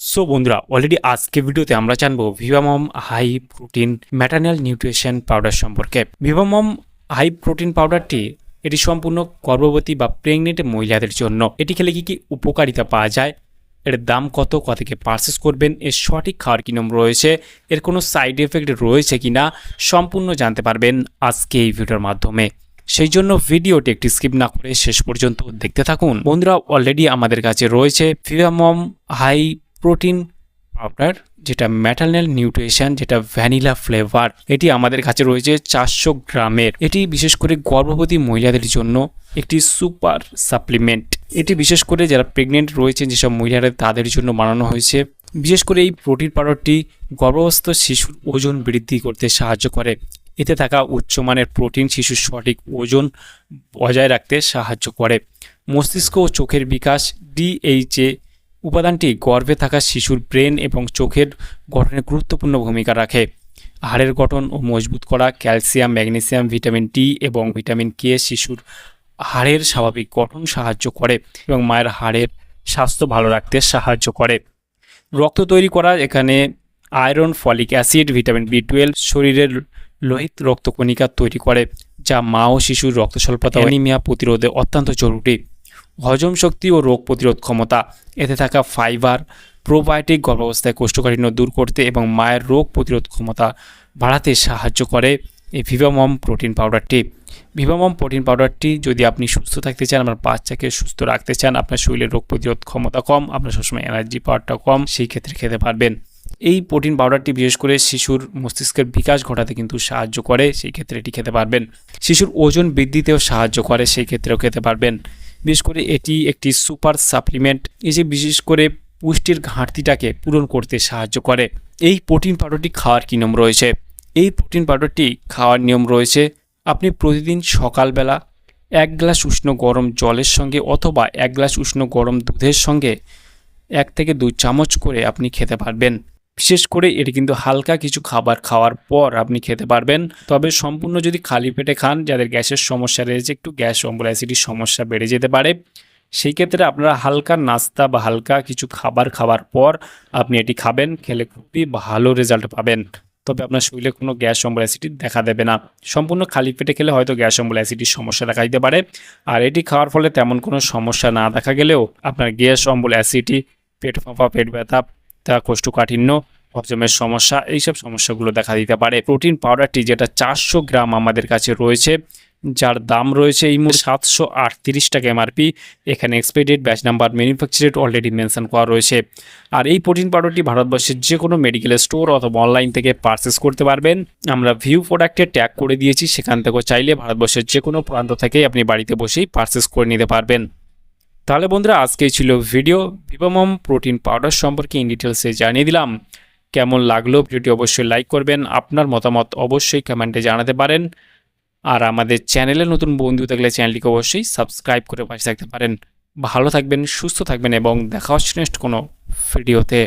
So বন্ধুরা, already আজকে ভিডিওতে আমরা জানবো Vivamom high protein maternal nutrition powder সম্পর্কে। ভিভামম হাই প্রোটিন পাউডারটি এটি সম্পূর্ণ গর্ভবতী বা প্রেগনেন্ট মহিলাদের জন্য। এটি খেলে কি কি উপকারিতা পাওয়া যায়, এর দাম কত, থেকে পারচেস করবেন, এর সঠিক খাওয়ার কি নিয়ম রয়েছে, এর কোনো সাইড এফেক্ট রয়েছে কিনা সম্পূর্ণ জানতে পারবেন আজকে এই ভিডিওর মাধ্যমে। সেই জন্য ভিডিওটি একটি স্কিপ না করে শেষ পর্যন্ত দেখতে থাকুন। বন্ধুরা, অলরেডি আমাদের কাছে রয়েছে ভিভামম হাই প্রোটিন পাউডার, যেটা ম্যাটার্নাল নিউট্রিশন, যেটা ভ্যানিলা ফ্লেভার। এটি আমাদের কাছে রয়েছে 400 গ্রামের। এটি বিশেষ করে গর্ভবতী মহিলাদের জন্য একটি সুপার সাপ্লিমেন্ট। এটি বিশেষ করে যারা প্রেগনেন্ট রয়েছে যেসব মহিলারা, তাদের জন্য বানানো হয়েছে। বিশেষ করে এই প্রোটিন পাউডারটি গর্ভস্থ শিশুর ওজন বৃদ্ধি করতে সাহায্য করে। এতে থাকা উচ্চমানের প্রোটিন শিশুর সঠিক ওজন বজায় রাখতে সাহায্য করে। মস্তিষ্ক ও চোখের বিকাশ। ডিএইচএ উপাদানটি গর্ভে থাকা শিশুর ব্রেন এবং চোখের গঠনে গুরুত্বপূর্ণ ভূমিকা রাখে। হাড়ের গঠন ও মজবুত করা। ক্যালসিয়াম, ম্যাগনেসিয়াম, ভিটামিন ডি এবং ভিটামিন কে শিশুর হাড়ের স্বাভাবিক গঠন সাহায্য করে এবং মায়ের হাড়ের স্বাস্থ্য ভালো রাখতে সাহায্য করে। রক্ত তৈরি করা, এখানে আয়রন, ফলিক অ্যাসিড, ভিটামিন বি12 শরীরের লোহিত রক্তকণিকা তৈরি করে, যা মা ও শিশুর রক্ত স্বল্পতা, অ্যানিমিয়া প্রতিরোধে অত্যন্ত জরুরি। হজম শক্তি ও রোগ প্রতিরোধ ক্ষমতা। এতে থাকা ফাইবার, প্রোবায়োটিক গর্ভাবস্থায় কোষ্ঠকাঠিন্য দূর করতে এবং মায়ের রোগ প্রতিরোধ ক্ষমতা বাড়াতে সাহায্য করে এই ভিভামম প্রোটিন পাউডারটি। ভিভামম প্রোটিন পাউডারটি যদি আপনি সুস্থ থাকতে চান, আপনার বাচ্চাকে সুস্থ রাখতে চান, আপনার শরীরের রোগ প্রতিরোধ ক্ষমতা কম, আপনার সবসময় এনার্জি পাওয়ারটা কম, সেই ক্ষেত্রে খেতে পারবেন। এই প্রোটিন পাউডারটি বিশেষ করে শিশুর মস্তিষ্কের বিকাশ ঘটাতে কিন্তু সাহায্য করে, সেই ক্ষেত্রে এটি খেতে পারবেন। শিশুর ওজন বৃদ্ধিতেও সাহায্য করে, সেই ক্ষেত্রেও খেতে পারবেন। বিশেষ করে এটি একটি সুপার সাপ্লিমেন্ট, এই যে বিশেষ করে পুষ্টির ঘাটতিটাকে পূরণ করতে সাহায্য করে। এই প্রোটিন পাউডারটি খাওয়ার কী নিয়ম রয়েছে? এই প্রোটিন পাউডারটি খাওয়ার নিয়ম রয়েছে, আপনি প্রতিদিন সকালবেলা 1 গ্লাস উষ্ণ গরম জলের সঙ্গে অথবা 1 গ্লাস উষ্ণ গরম দুধের সঙ্গে 1 থেকে 2 চামচ করে আপনি খেতে পারবেন। বিশেষ করে এটি কিন্তু হালকা কিছু খাবার খাওয়ার পর আপনি খেতে পারবেন। তবে সম্পূর্ণ যদি খালি পেটে খান, যাদের গ্যাসের সমস্যা রয়েছে, একটু গ্যাস অম্বল অ্যাসিডির সমস্যা বেড়ে যেতে পারে, সেই ক্ষেত্রে আপনারা হালকা নাস্তা বা হালকা কিছু খাবার খাওয়ার পর আপনি এটি খাবেন, খেলে খুবই ভালো রেজাল্ট পাবেন। তবে আপনার শরীরে কোনো গ্যাস অম্বল অ্যাসিডি দেখা দেবে না। সম্পূর্ণ খালি পেটে খেলে হয়তো গ্যাস অম্বল অ্যাসিডির সমস্যা দেখা দিতে পারে। আর এটি খাওয়ার ফলে তেমন কোনো সমস্যা না দেখা গেলেও আপনার গ্যাস অম্বল অ্যাসিডি, পেট ফাঁপা, পেট ব্যথা, কোষ্ঠকাঠিন্য, হজমের সমস্যা, এইসব সমস্যাগুলো দেখা দিতে পারে। প্রোটিন পাউডারটি যেটা 400 গ্রাম আমাদের কাছে রয়েছে, যার দাম রয়েছে এই মুহূর্তে 738 টাকা এমআরপি। এখানে expiry batch number, manufacture already mention করা রয়েছে। আর এই প্রোটিন পাউডারটি ভারতবর্ষের যে কোনো মেডিকেল স্টোর অথবা অনলাইন থেকে পারচেস করতে পারবেন। আমরা ভিউ প্রোডাক্টে ট্যাগ করে দিয়েছি, সেখান থেকেও চাইলে ভারতবর্ষের যে কোনো প্রান্ত থেকেই আপনি বাড়িতে বসেই পারচেস করে নিতে পারবেন। তাহলে বন্ধুরা, আজকেই ছিল ভিডিও ভিভামম প্রোটিন পাউডার সম্পর্কে ইন ডিটেলসে জানিয়ে দিলাম। কেমন লাগলো ভিডিওটি অবশ্যই লাইক করবেন, আপনার মতামত অবশ্যই কমেন্টে জানাতে পারেন। আর আমাদের চ্যানেলে নতুন বন্ধু থাকলে চ্যানেলটিকে অবশ্যই সাবস্ক্রাইব করে পাশে থাকতে পারেন। ভালো থাকবেন, সুস্থ থাকবেন এবং দেখা হচ্ছে নেক্সট কোনো ভিডিওতে।